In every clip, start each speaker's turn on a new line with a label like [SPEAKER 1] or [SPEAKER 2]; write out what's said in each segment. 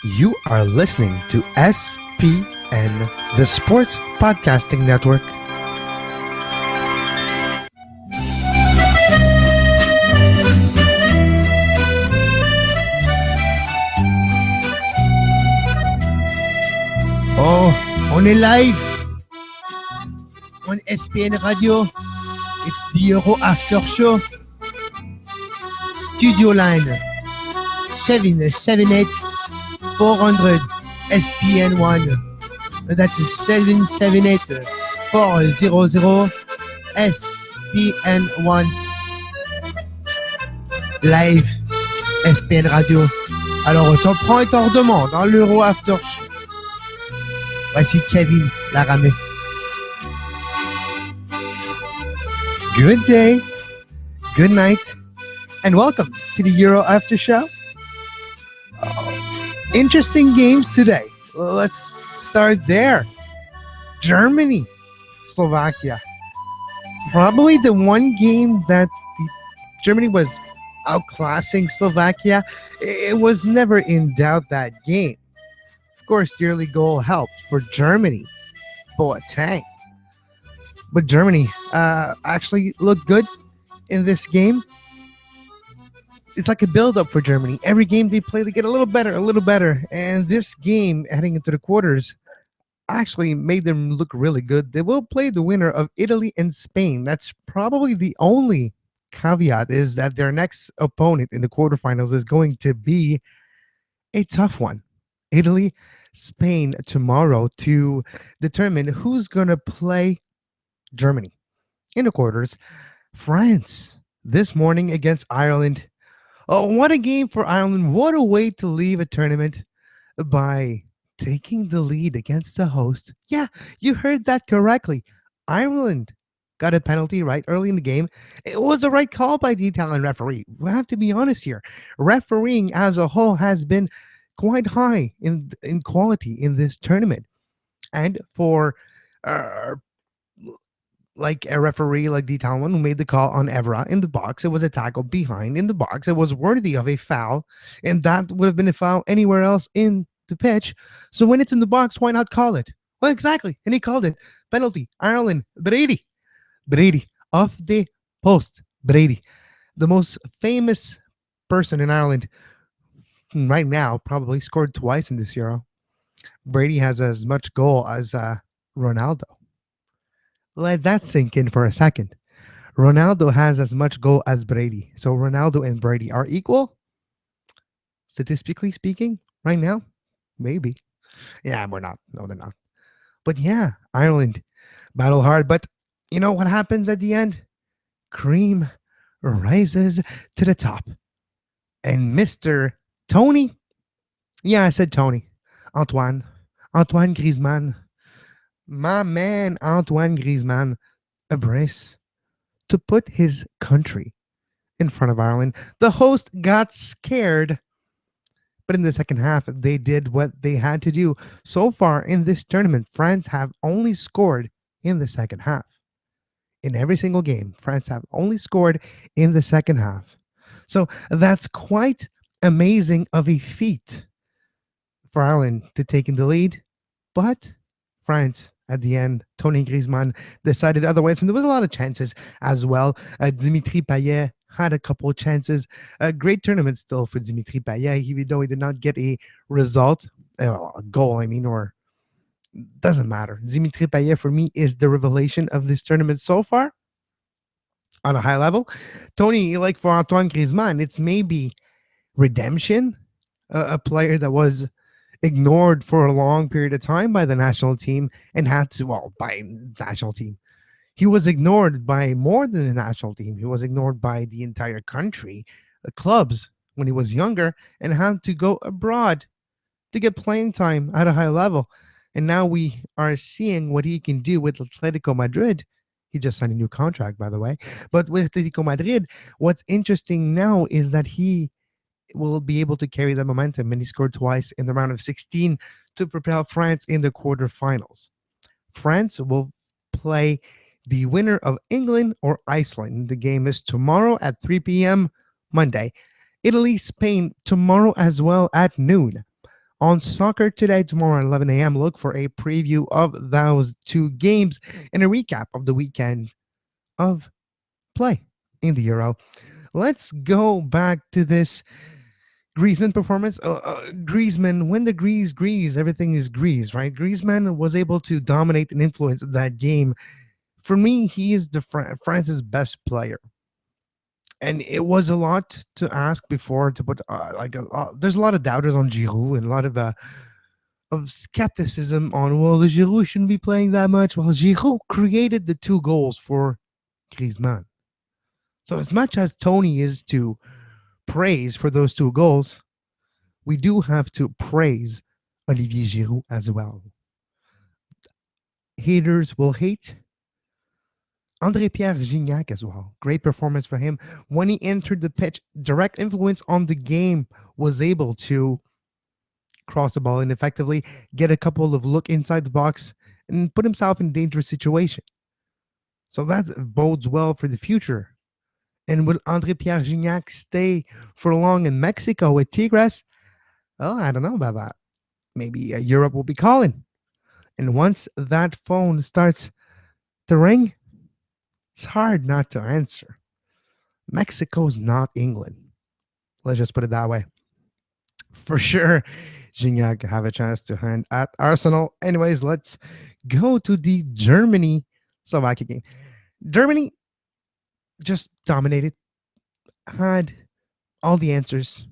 [SPEAKER 1] You are listening to SPN, the Sports Podcasting Network. Oh, on est live on SPN Radio. It's the Euro After Show. Studio line 778 400 SPN1. That's 778 400 SPN1. Live SPN Radio. Alors, on prend et t'en redemande dans l'Euro After Show. Voici Kevin Laramee. Good day, good night, and welcome to the Euro After Show. Interesting games today. Let's start there. Germany-Slovakia. Probably the one game that Germany was outclassing Slovakia. It was never in doubt, that game. Of course, the early goal helped for Germany. Boateng. But Germany actually looked good in this game. It's like a build-up for Germany. Every game they play, they get a little better. And this game, heading into the quarters, actually made them look really good. They will play the winner of Italy and Spain. That's probably the only caveat, is that their next opponent in the quarterfinals is going to be a tough one. Italy, Spain tomorrow to determine who's going to play Germany in the quarters. France this morning against Ireland. Oh, what a game for Ireland. What a way to leave a tournament by taking the lead against the host. Yeah, you heard that correctly. Ireland got a penalty right early in the game. It was the right call by the Italian referee. We have to be honest here. Refereeing as a whole has been quite high in quality in this tournament. And for like a referee like the Italian one who made the call on Evra in the box, it was a tackle behind in the box. It was worthy of a foul, and that would have been a foul anywhere else in the pitch. So when it's in the box, why not call it? Well, exactly. And he called it. Penalty. Ireland. Brady off the post. Brady, the most famous person in Ireland right now, probably scored twice in this Euro. Brady has as much goal as Ronaldo. Let that sink in for a second. Ronaldo has as much goal as Brady. So Ronaldo and Brady are equal, statistically speaking, right now? Maybe. Yeah, we're not. No, they're not. But yeah, Ireland battle hard. But you know what happens at the end? Cream rises to the top. And Mr. Tony, yeah, I said Tony. Antoine Griezmann. My man, Antoine Griezmann, a brace to put his country in front of Ireland. The host got scared, but in the second half, they did what they had to do. So far in this tournament, France have only scored in the second half. In every single game, France have only scored in the second half. So that's quite amazing of a feat for Ireland to take in the lead, but France, at the end, Tony Griezmann decided otherwise, and there was a lot of chances as well. Dimitri Payet had a couple of chances. A great tournament still for Dimitri Payet, even though he did not get a result, a goal, or doesn't matter. Dimitri Payet, for me, is the revelation of this tournament so far on a high level. Tony, like for Antoine Griezmann, it's maybe redemption, a player that was ignored for a long period of time by the national team and had to, by national team. He was ignored by more than the national team. He was ignored by the entire country, the clubs, when he was younger, and had to go abroad to get playing time at a high level. And now we are seeing what he can do with Atletico Madrid. He just signed a new contract, by the way. But with Atletico Madrid, what's interesting now is that he will be able to carry the momentum, and he scored twice in the round of 16 to propel France in the quarterfinals. France will play the winner of England or Iceland. The game is tomorrow at 3 p.m. Monday. Italy, Spain tomorrow as well at noon. On Soccer Today tomorrow at 11 a.m., look for a preview of those two games and a recap of the weekend of play in the Euro. Let's go back to this Griezmann performance. Griezmann, when the Grease, everything is Grease, right? Griezmann was able to dominate and influence that game. For me, he is France's best player. And it was a lot to ask before to put there's a lot of doubters on Giroud and a lot of skepticism on, well, the Giroud shouldn't be playing that much. Well, Giroud created the two goals for Griezmann. So as much as Tony is to praise for those two goals, we do have to praise Olivier Giroud as well. Haters will hate André Pierre Gignac as well. Great performance for him. When he entered the pitch, direct influence on the game, was able to cross the ball in effectively, get a couple of look inside the box, and put himself in a dangerous situation. So that bodes well for the future. And will André Pierre Gignac stay for long in Mexico with Tigres? Well, I don't know about that. Maybe Europe will be calling. And once that phone starts to ring, it's hard not to answer. Mexico's not England. Let's just put it that way. For sure, Gignac have a chance to hand at Arsenal. Anyways, let's go to the Germany-Slovakia game. Germany just dominated, had all the answers.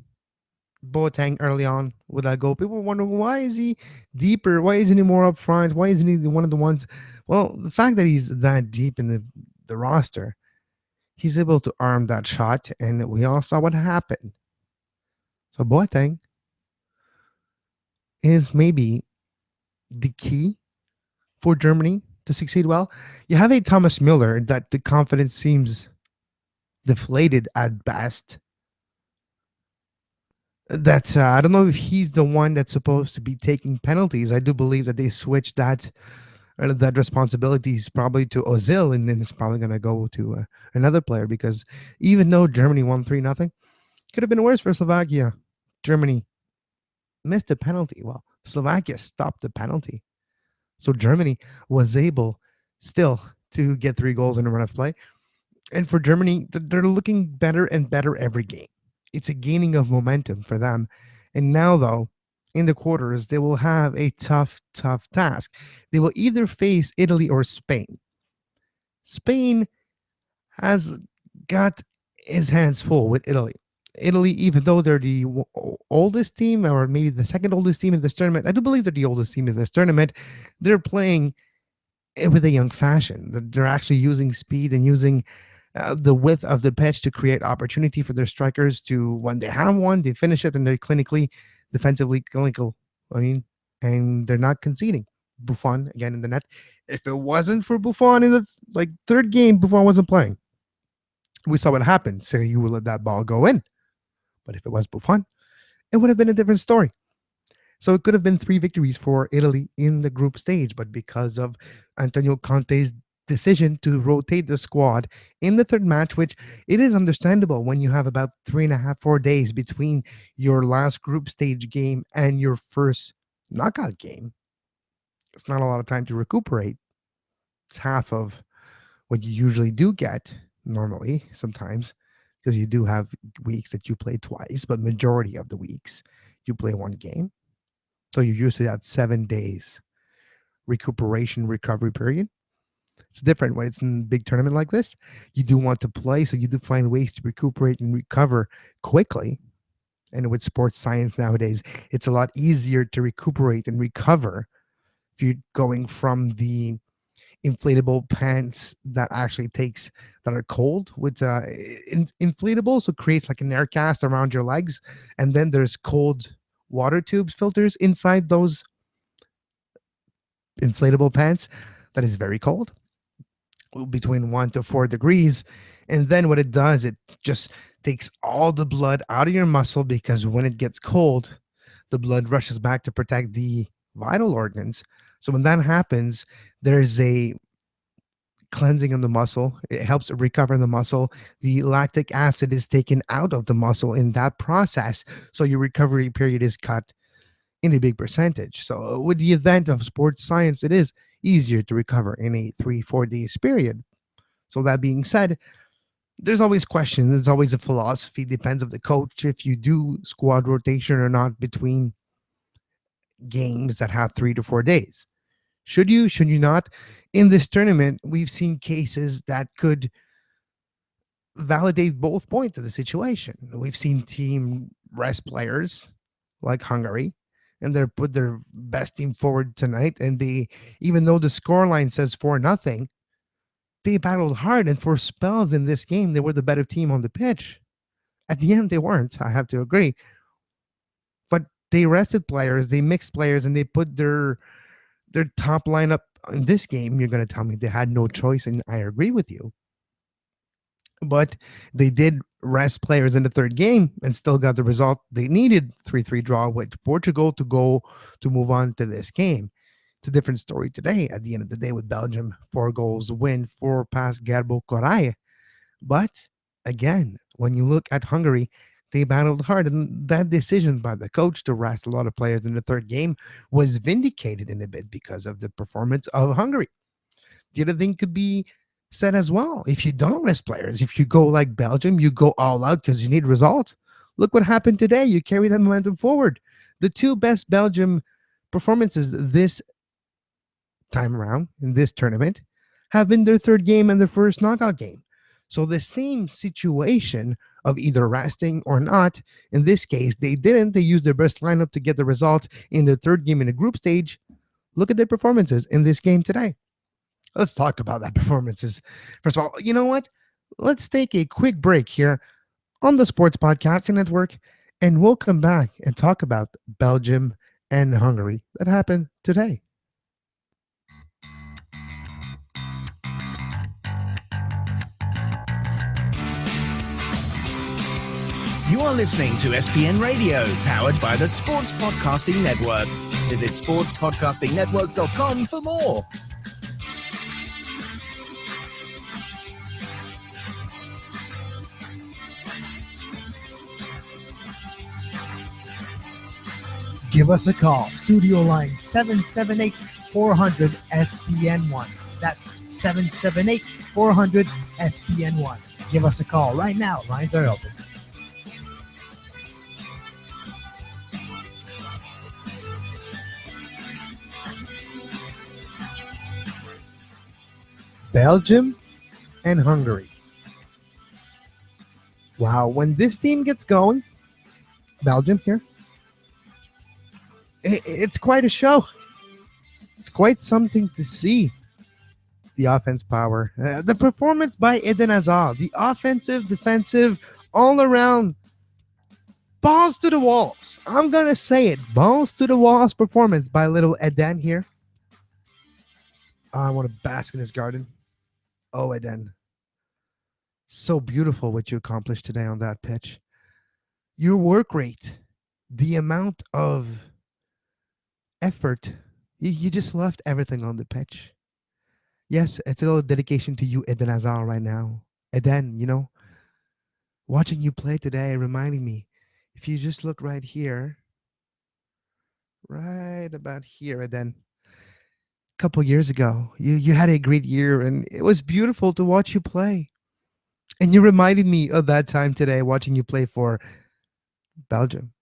[SPEAKER 1] Boateng early on with that goal. People wonder, why is he deeper? Why isn't he more up front? Why isn't he one of the ones? Well, the fact that he's that deep in the roster, he's able to arm that shot, and we all saw what happened. So Boateng is maybe the key for Germany to succeed well. You have a Thomas Müller that the confidence seems deflated at best. That I don't know if he's the one that's supposed to be taking penalties. I do believe that they switched that responsibilities probably to Ozil, and then it's probably going to go to another player, because even though Germany won 3-0, could have been worse for Slovakia. Germany missed a penalty. Well, Slovakia stopped the penalty. So Germany was able still to get 3 goals in a run of play. And for Germany, they're looking better and better every game. It's a gaining of momentum for them. And now, though, in the quarters, they will have a tough task. They will either face Italy or Spain. Spain has got his hands full with Italy. Italy, even though they're the oldest team, or maybe the second oldest team in this tournament, I do believe they're the oldest team in this tournament. They're playing with a young fashion. They're actually using speed and using the width of the pitch to create opportunity for their strikers to, when they have one, they finish it, and they're clinically, defensively clinical. I mean, and they're not conceding. Buffon again in the net. If it wasn't for Buffon in the third game, Buffon wasn't playing. We saw what happened. So you would let that ball go in. But if it was Buffon, it would have been a different story. So it could have been 3 victories for Italy in the group stage, but because of Antonio Conte's decision to rotate the squad in the third match, which it is understandable when you have about 3.5, 4 days between your last group stage game and your first knockout game. It's not a lot of time to recuperate. It's half of what you usually do get normally sometimes, because you do have weeks that you play twice, but majority of the weeks you play 1 game. So you usually have 7 days recuperation recovery period. It's different when it's in a big tournament like this. You do want to play, so you do find ways to recuperate and recover quickly. And with sports science nowadays, it's a lot easier to recuperate and recover if you're going from the inflatable pants that are cold with inflatable, so it creates like an air cast around your legs, and then there's cold water tubes filters inside those inflatable pants that is very cold, between 1 to 4 degrees. And then what it does, it just takes all the blood out of your muscle, because when it gets cold, the blood rushes back to protect the vital organs. So when that happens, there's a cleansing of the muscle. It helps recover the muscle. The lactic acid is taken out of the muscle in that process, so your recovery period is cut in a big percentage. So, with the advent of sports science, it is easier to recover in a 3, 4 days period. So, that being said, there's always questions. There's always a philosophy. Depends of the coach if you do squad rotation or not between games that have 3 to 4 days. Should you? Should you not? In this tournament, we've seen cases that could validate both points of the situation. We've seen team rest players like Hungary, and they put their best team forward tonight. And they, even though the scoreline says 4-0, they battled hard. And for spells in this game, they were the better team on the pitch. At the end, they weren't. I have to agree, but they rested players, they mixed players, and they put their top lineup in this game. You're going to tell me they had no choice, and I agree with you. But they did rest players in the third game and still got the result they needed, 3-3 draw with Portugal to go to move on to this game. It's a different story today at the end of the day with Belgium, 4 goals win, 4 past Gerbo Koray. But again, when you look at Hungary, they battled hard, and that decision by the coach to rest a lot of players in the third game was vindicated in a bit because of the performance of Hungary. The other thing could be said as well. If you don't rest players, if you go like Belgium, you go all out because you need results. Look what happened today. You carry that momentum forward. The two best Belgium performances this time around in this tournament have been their third game and their first knockout game. So the same situation of either resting or not. In this case, they didn't. They used their best lineup to get the result in the third game in the group stage. Look at their performances in this game today. Let's talk about that performances. First of all, you know what? Let's take a quick break here on the Sports Podcasting Network, and we'll come back and talk about Belgium and Hungary that happened today.
[SPEAKER 2] You are listening to SPN Radio, powered by the Sports Podcasting Network. Visit sportspodcastingnetwork.com for more.
[SPEAKER 3] Give us a call. Studio line 778-400-SPN1. That's 778-400-SPN1. Give us a call right now. Lines are open.
[SPEAKER 1] Belgium and Hungary. Wow, when this team gets going, Belgium here, it's quite a show. It's quite something to see. The offense power, the performance by Eden Hazard, the offensive, defensive, all around, balls to the walls. I'm going to say it. Balls to the walls performance by little Eden here. I want to bask in his garden. Oh, Eden. So beautiful what you accomplished today on that pitch. Your work rate, the amount of effort, you just left everything on the pitch. Yes, it's a little dedication to you, Eden Hazard, right now. Eden, watching you play today, reminding me, if you just look right here, right about here, Eden, a couple years ago, you had a great year, and it was beautiful to watch you play. And you reminded me of that time today, watching you play for Belgium.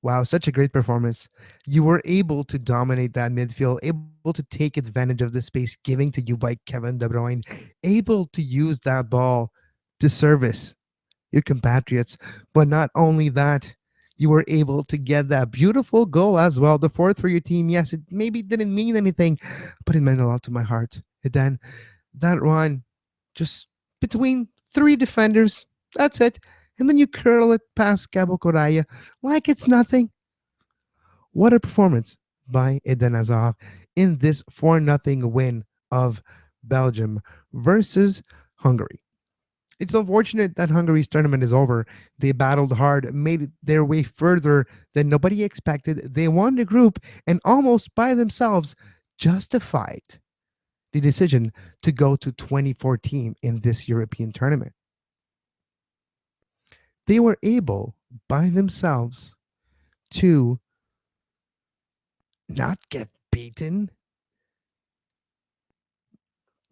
[SPEAKER 1] Wow, such a great performance. You were able to dominate that midfield, able to take advantage of the space given to you by Kevin De Bruyne, able to use that ball to service your compatriots. But not only that, you were able to get that beautiful goal as well. The fourth for your team. Yes, it maybe didn't mean anything, but it meant a lot to my heart. And then that run, just between three defenders, that's it. And then you curl it past Cabo Coraya like it's nothing. What a performance by Eden Hazard in this 4-0 win of Belgium versus Hungary. It's unfortunate that Hungary's tournament is over. They battled hard, made their way further than nobody expected. They won the group and almost by themselves justified the decision to go to 2014 in this European tournament. They were able by themselves to not get beaten,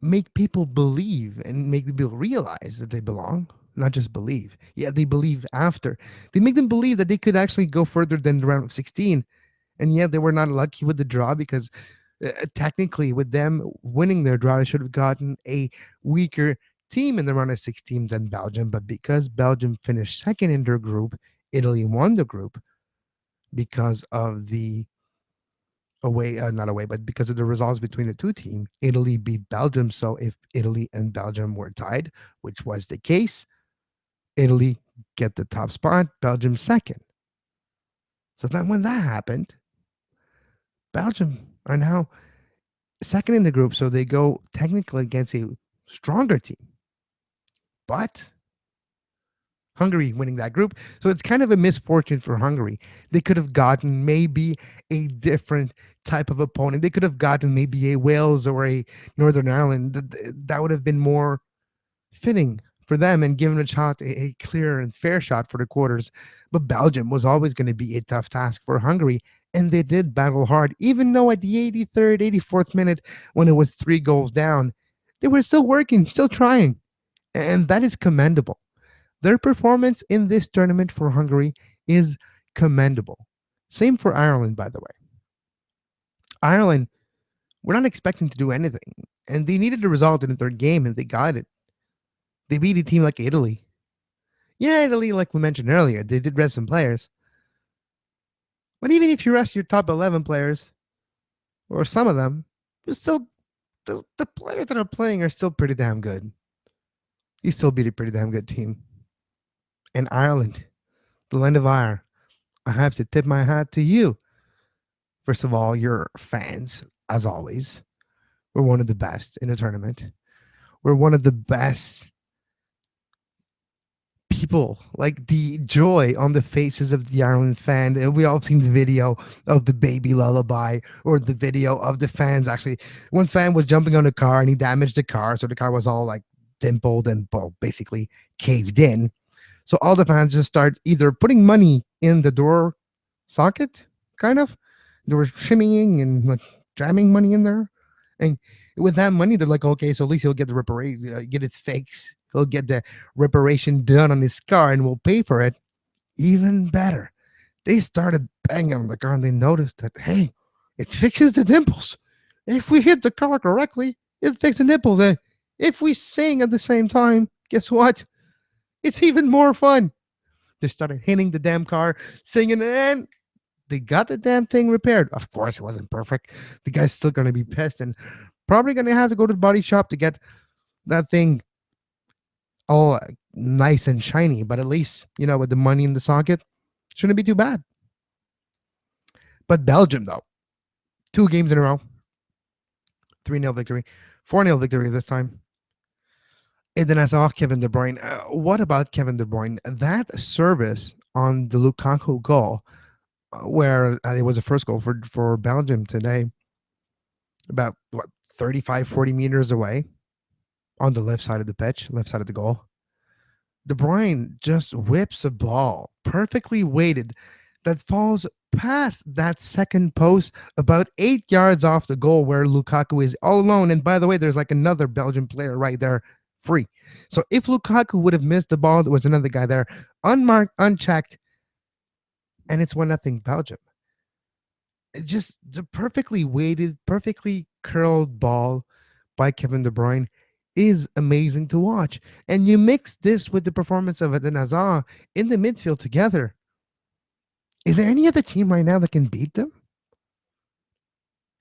[SPEAKER 1] make people believe and make people realize that they belong, not just believe. Yeah, they believe after. They make them believe that they could actually go further than the round of 16. And yet they were not lucky with the draw because technically, with them winning their draw, they should have gotten a weaker team in the round of 16 than Belgium. But because Belgium finished second in their group, Italy won the group because of the not away, but because of the results between the two teams. Italy beat Belgium. So if Italy and Belgium were tied, which was the case, Italy get the top spot, Belgium second. So then when that happened, Belgium are now second in the group. So they go technically against a stronger team. But Hungary winning that group. So it's kind of a misfortune for Hungary. They could have gotten maybe a different type of opponent. They could have gotten maybe a Wales or a Northern Ireland. That would have been more fitting for them and given a shot, a clear and fair shot for the quarters. But Belgium was always going to be a tough task for Hungary. And they did battle hard, even though at the 83rd, 84th minute, when it was 3 goals down, they were still working, still trying. And that is commendable. Their performance in this tournament for Hungary is commendable. Same for Ireland, by the way. Ireland, we're not expecting to do anything, and they needed a result in the third game, and they got it. They beat a team like Italy. Yeah, Italy, like we mentioned earlier, they did rest some players. But even if you rest your top 11 players, or some of them, it's still the players that are playing are still pretty damn good. You still beat a pretty damn good team. And Ireland, the land of Ire, I have to tip my hat to you. First of all, your fans, as always, were one of the best in the tournament. We're one of the best people, like the joy on the faces of the Ireland fan. And we all seen the video of the baby lullaby or the video of the fans. Actually, one fan was jumping on a car and he damaged the car. So the car was all like dimpled and basically caved in. So all the fans just start either putting money in the door socket, kind of. They were shimmying and like jamming money in there. And with that money, they're like, okay, so at least he'll get the reparation, get it fixed. He'll get the reparation done on his car and we'll pay for it. Even better. They started banging on the car and they noticed that, hey, it fixes the dimples. If we hit the car correctly, it fixes the nipples. And if we sing at the same time, guess what? It's even more fun. They started hitting the damn car, singing, and they got the damn thing repaired. Of course, it wasn't perfect. The guy's still going to be pissed and probably going to have to go to the body shop to get that thing all nice and shiny. But at least, with the money in the socket, shouldn't be too bad. But Belgium, though, 2 games in a row, 3-0 victory, 4-0 victory this time. Eden Hazard, Kevin De Bruyne. What about Kevin De Bruyne? That service on the Lukaku goal, where it was the first goal for Belgium today, about 35, 40 meters away on the left side of the pitch, left side of the goal. De Bruyne just whips a ball, perfectly weighted, that falls past that second post about 8 yards off the goal where Lukaku is all alone. And by the way, there's like another Belgian player right there free. So if Lukaku would have missed the ball, there was another guy there, unmarked, unchecked, and it's 1-0 Belgium. It just the perfectly weighted, perfectly curled ball by Kevin De Bruyne is amazing to watch. And you mix this with the performance of Eden Hazard in the midfield together. Is there any other team right now that can beat them?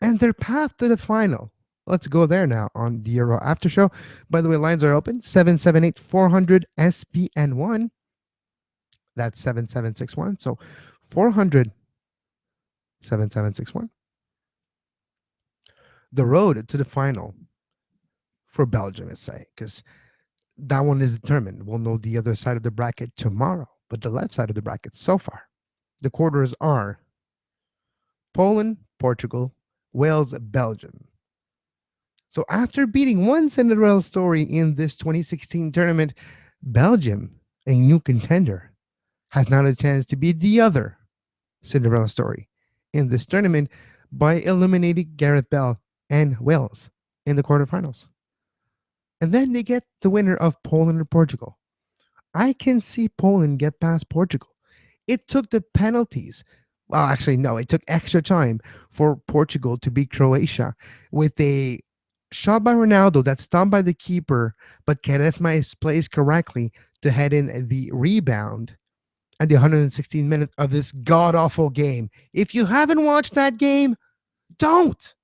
[SPEAKER 1] And their path to the final. Let's go there now on the Euro After Show. By the way, lines are open. 778-400-SPN1. That's 7761. So 400-7761. The road to the final for Belgium, let's say, because that one is determined. We'll know the other side of the bracket tomorrow, but the left side of the bracket so far, the quarters are Poland, Portugal, Wales, Belgium. So after beating one Cinderella story in this 2016 tournament, Belgium, a new contender, has now a chance to beat the other Cinderella story in this tournament by eliminating Gareth Bell and Wales in the quarterfinals. And then they get the winner of Poland and Portugal. I can see Poland get past Portugal. It took the penalties. Well, actually, no, it took extra time for Portugal to beat Croatia with a shot by Ronaldo that's stopped by the keeper, but Quaresma is placed correctly to head in the rebound at the 116th minute of this god awful game. If you haven't watched that game, don't.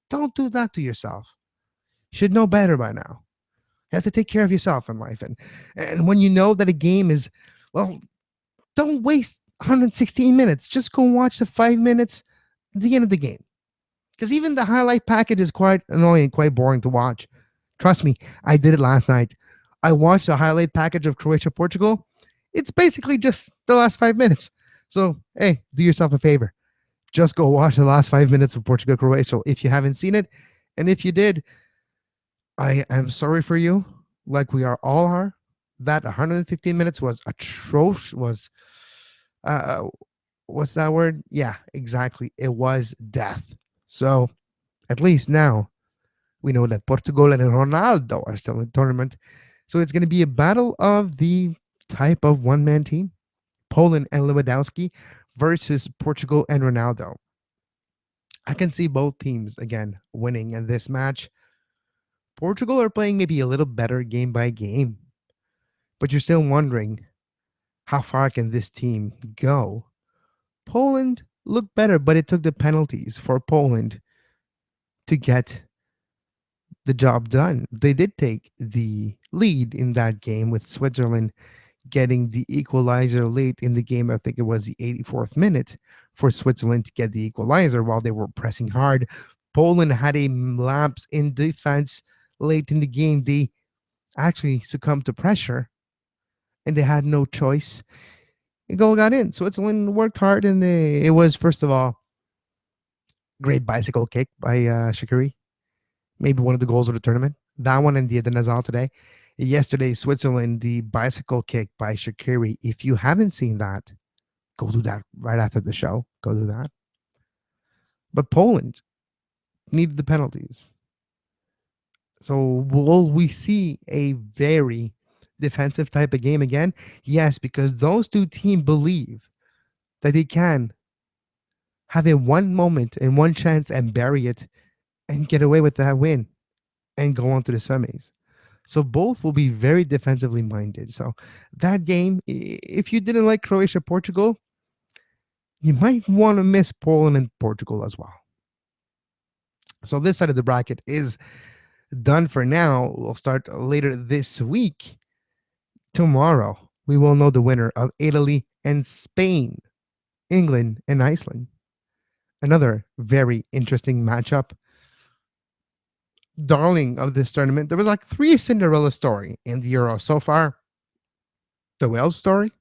[SPEAKER 1] Don't do that to yourself. You should know better by now. You have to take care of yourself in life. And when you know that a game is, well, don't waste 116 minutes. Just go watch the 5 minutes at the end of the game. Because even the highlight package is quite annoying, quite boring to watch. Trust me, I did it last night. I watched the highlight package of Croatia Portugal. It's basically just the last 5 minutes. So, hey, do yourself a favor. Just go watch the last 5 minutes of Portugal Croatia if you haven't seen it. And if you did, I am sorry for you, like we are all are. That 115 minutes was atrocious. Uh, what's that word? Yeah, exactly. It was death. So at least now we know that Portugal and Ronaldo are still in the tournament. So it's going to be a battle of the type of one-man team, Poland and Lewandowski versus Portugal and Ronaldo. I can see both teams again winning in this match. Portugal are playing maybe a little better game by game, but you're still wondering how far can this team go? Poland looked better, but it took the penalties for Poland to get the job done. They did take the lead in that game with Switzerland getting the equalizer late in the game. I think it was the 84th minute for Switzerland to get the equalizer while they were pressing hard. Poland had a lapse in defense late in the game. They actually succumbed to pressure and they had no choice. A goal got in. Switzerland worked hard and it was, first of all, great bicycle kick by Shaqiri. Maybe one of the goals of the tournament. That one and the Eden Hazard today. Yesterday, Switzerland, the bicycle kick by Shaqiri. If you haven't seen that, go do that right after the show. Go do that. But Poland needed the penalties. So will we see a very defensive type of game again? Yes, because those two teams believe that they can have a one moment and one chance and bury it and get away with that win and go on to the semis. So both will be very defensively minded. So that game, if you didn't like Croatia, Portugal, you might want to miss Poland and Portugal as well. So this side of the bracket is done for now. We'll start later this week. Tomorrow, we will know the winner of Italy and Spain, England and Iceland. Another very interesting matchup. Darling of this tournament. There was like three Cinderella story in the Euro so far. The Wales story,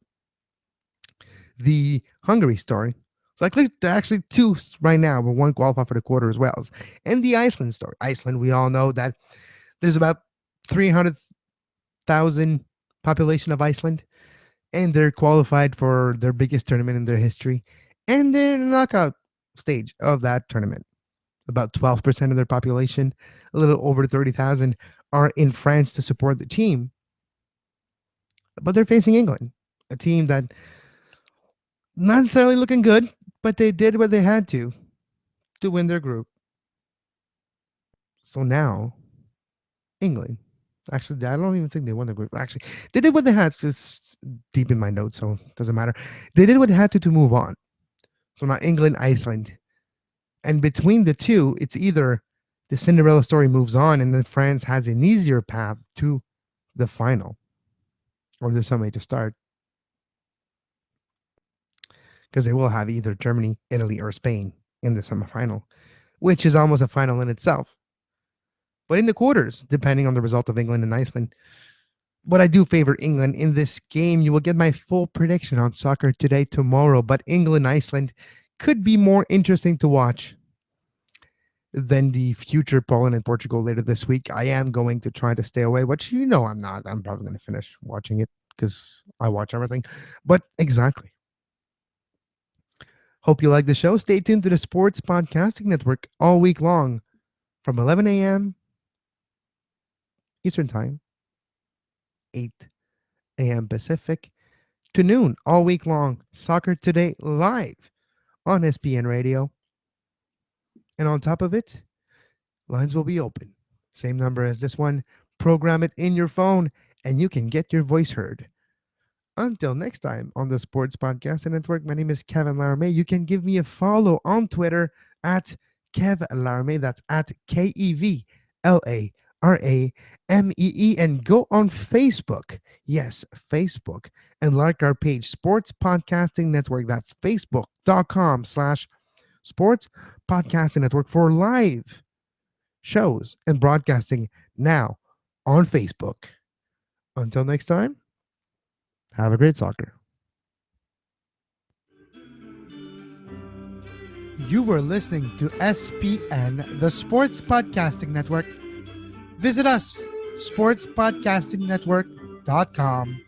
[SPEAKER 1] the Hungary story. So there are actually two right now, but one qualified for the quarter as Wales. And the Iceland story. Iceland, we all know that there's about 300,000 population of Iceland, and they're qualified for their biggest tournament in their history. And they're in the knockout stage of that tournament. About 12% of their population, a little over 30,000, are in France to support the team. But they're facing England, a team that not necessarily looking good, but they did what they had to win their group. So now, England. Actually, I don't even think they won the group. Actually, they did what they had. It's deep in my notes, so it doesn't matter. They did what they had to move on. So now England, Iceland. And between the two, it's either the Cinderella story moves on and then France has an easier path to the final or the semi to start. Because they will have either Germany, Italy, or Spain in the semifinal, which is almost a final in itself. But in the quarters, depending on the result of England and Iceland, but I do favor England in this game. You will get my full prediction on soccer today, tomorrow. But England, Iceland could be more interesting to watch than the future Poland and Portugal later this week. I am going to try to stay away, which I'm not. I'm probably going to finish watching it because I watch everything. But exactly. Hope you like the show. Stay tuned to the Sports Podcasting Network all week long from 11 a.m. Eastern Time, 8 a.m. Pacific, to noon all week long. Soccer Today live on SPN Radio. And on top of it, lines will be open. Same number as this one. Program it in your phone and you can get your voice heard. Until next time on the Sports Podcast Network, my name is Kevin Laramee. You can give me a follow on Twitter at Kev Laramee. That's at KEVLARAMEE. And go on Facebook. Yes, Facebook. And like our page, Sports Podcasting Network. That's facebook.com/Sports Podcasting Network for live shows and broadcasting now on Facebook. Until next time, have a great soccer.
[SPEAKER 3] You were listening to SPN, the Sports Podcasting Network. Visit us, sportspodcastingnetwork.com.